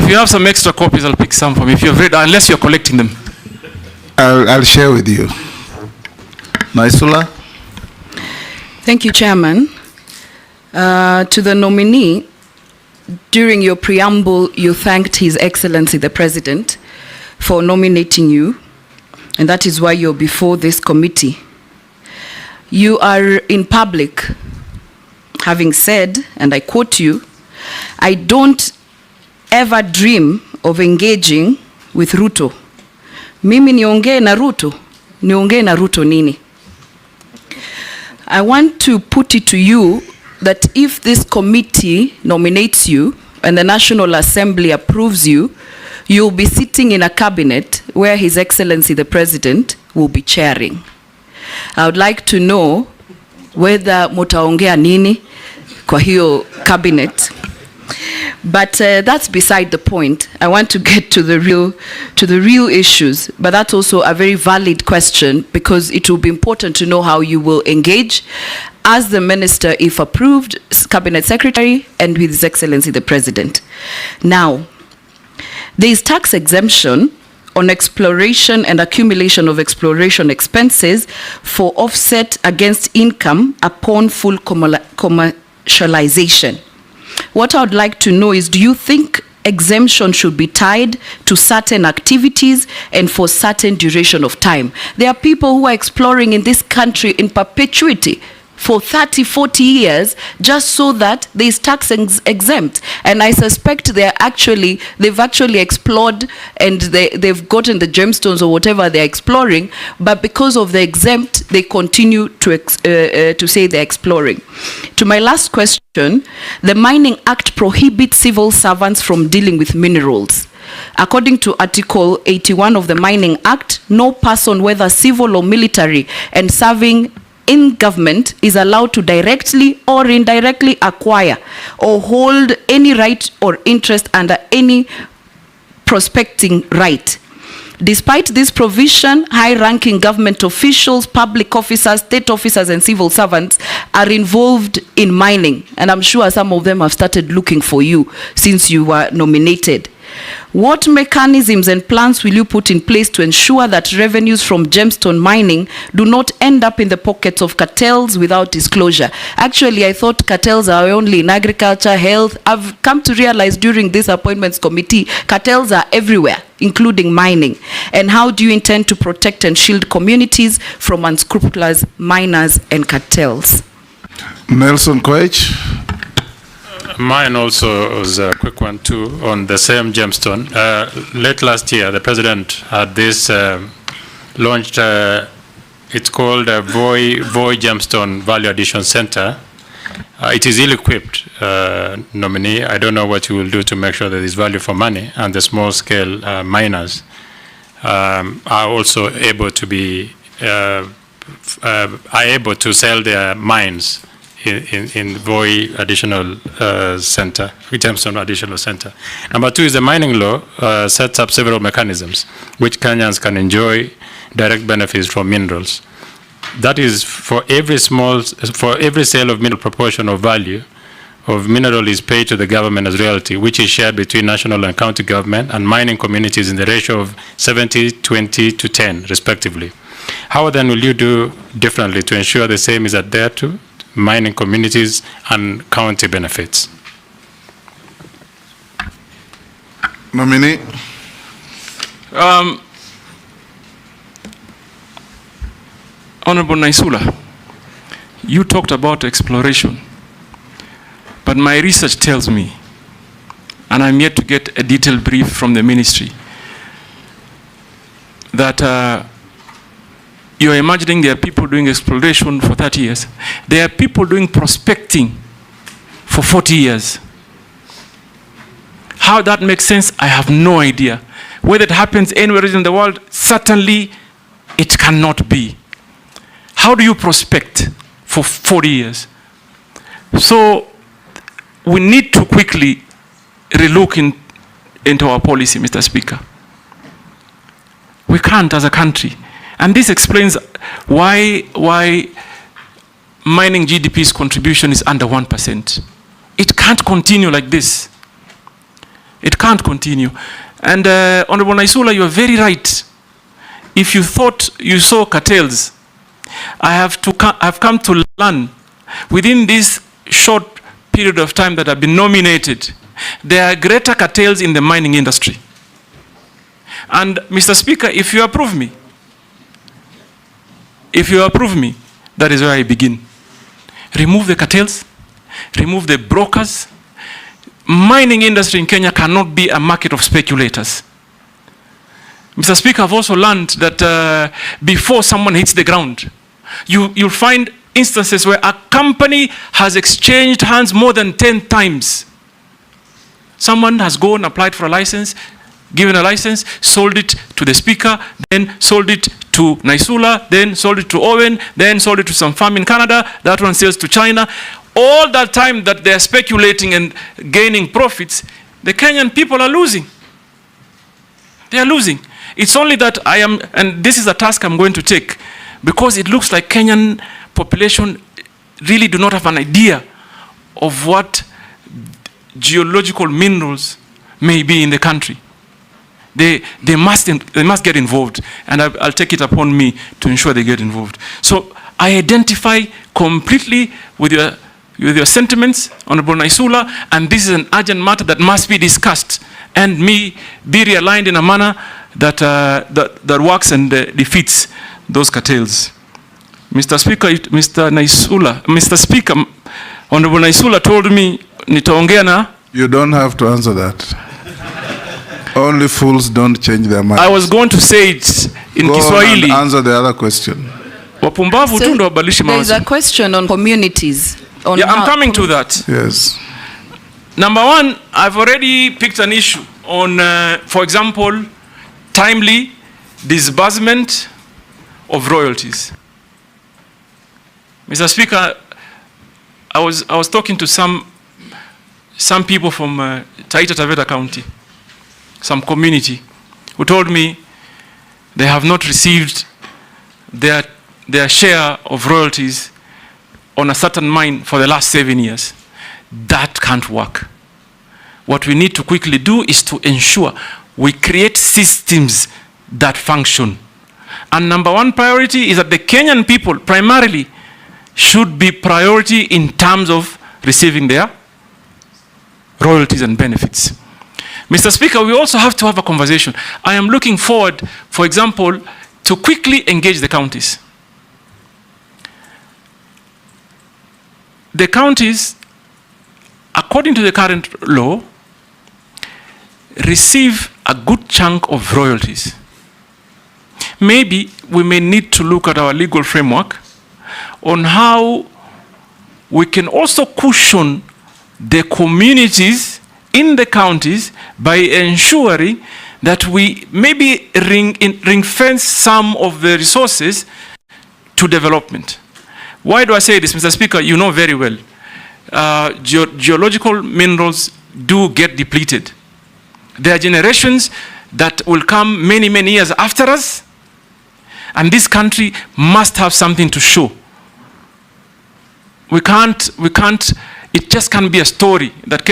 you have some extra copies, I'll pick some from you. If you've read, unless you're collecting them. I'll share with you. Naisula? Thank you, Chairman. To the nominee, during your preamble, you thanked His Excellency the President for nominating you, and that is why you're before this committee. You are in public having said, and I quote you, "I don't ever dream of engaging with Ruto. Mimi niongee na Ruto, niongee na Ruto nini?" I want to put it to you that if this committee nominates you and the National Assembly approves you, you'll be sitting in a cabinet where His Excellency the President will be chairing. I would like to know whether mutaongea nini kwa hiyo cabinet. But that's beside the point. I want to get to the real issues. But that's also a very valid question, because it will be important to know how you will engage as the minister, if approved, cabinet secretary, and with His Excellency the President. Now, there is tax exemption on exploration and accumulation of exploration expenses for offset against income upon full commercialization. What I would like to know is, do you think exemption should be tied to certain activities and for certain duration of time? There are people who are exploring in this country in perpetuity for 30, 40 years just so that there is tax exempt. And I suspect they've actually explored and they've gotten the gemstones or whatever they're exploring, but because of the exempt, they continue to say they're exploring. To my last question, the Mining Act prohibits civil servants from dealing with minerals. According to Article 81 of the Mining Act, no person, whether civil or military, and serving in government is allowed to directly or indirectly acquire or hold any right or interest under any prospecting right. Despite this provision, high-ranking government officials, public officers, state officers, and civil servants are involved in mining. And I'm sure some of them have started looking for you since you were nominated. What mechanisms and plans will you put in place to ensure that revenues from gemstone mining do not end up in the pockets of cartels without disclosure? Actually, I thought cartels are only in agriculture, health. I've come to realize during this appointments committee, cartels are everywhere, including mining. And how do you intend to protect and shield communities from unscrupulous miners and cartels? Nelson Koech. Mine also was a quick one too, on the same gemstone. Late last year, the president had this launched, it's called a Voi Gemstone Value Addition Center. It is ill-equipped nominee. I don't know what you will do to make sure that there is value for money, and the small-scale miners are also able to be able to sell their mines in Voi Additional Center, Gemstone Additional Center. Number two is the mining law sets up several mechanisms which Kenyans can enjoy direct benefits from minerals. That is, for every sale of mineral, proportion of value of mineral is paid to the government as royalty, which is shared between national and county government and mining communities in the ratio of 70, 20 to 10, respectively. How then will you do differently to ensure the same is adhered to mining communities and county benefits? Nominee. Honorable Naisula, you talked about exploration, but my research tells me, and I'm yet to get a detailed brief from the ministry, that you're imagining there are people doing exploration for 30 years. There are people doing prospecting for 40 years. How that makes sense, I have no idea. Whether it happens anywhere in the world, certainly it cannot be. How do you prospect for 40 years? So we need to quickly relook into our policy, Mr. Speaker. We can't as a country. And this explains why mining GDP's contribution is under 1%. It can't continue like this. It can't continue. And Honorable Naisula, you are very right. If you thought you saw cartels, I've come to learn within this short period of time that I've been nominated, there are greater cartels in the mining industry. And Mr. Speaker, if you approve me, that is where I begin. Remove the cartels, remove the brokers. Mining industry in Kenya cannot be a market of speculators. Mr. Speaker, I've also learned that before someone hits the ground, you'll find instances where a company has exchanged hands more than 10 times. Someone has gone, applied for a license, given a license, sold it to the Speaker, then sold it to Naisula, then sold it to Owen, then sold it to some farm in Canada, that one sells to China. All that time that they're speculating and gaining profits, the Kenyan people are losing. They are losing. It's only that and this is a task I'm going to take, because it looks like Kenyan population really do not have an idea of what geological minerals may be in the country. They must get involved, and I'll take it upon me to ensure they get involved. So I identify completely with your sentiments, Honorable Naisula, and this is an urgent matter that must be discussed and be realigned in a manner that works and defeats those cartels. Mr. Speaker, Honorable Naisula told me nitaongea na. You don't have to answer that. Only fools don't change their mind. I was going to say it in Kiswahili. Go on and answer the other question. Wapumbavu tu ndo wabadilishe mawazo. There is a question on communities. I'm coming to that. Yes. Number one, I've already picked an issue on, for example, timely disbursement of royalties. Mr. Speaker, I was talking to some people from Taita Taveta County, some community, who told me they have not received their share of royalties on a certain mine for the last 7 years. That can't work. What we need to quickly do is to ensure we create systems that function. And number one priority is that the Kenyan people primarily should be priority in terms of receiving their royalties and benefits. Mr. Speaker, we also have to have a conversation. I am looking forward, for example, to quickly engage the counties. The counties, according to the current law, receive a good chunk of royalties. Maybe we may need to look at our legal framework on how we can also cushion the communities in the counties by ensuring that we maybe ring fence some of the resources to development. Why do I say this, Mr. Speaker? You know very well. Geological minerals do get depleted. There are generations that will come many, many years after us, and this country must have something to show. We can't, it just can't be a story that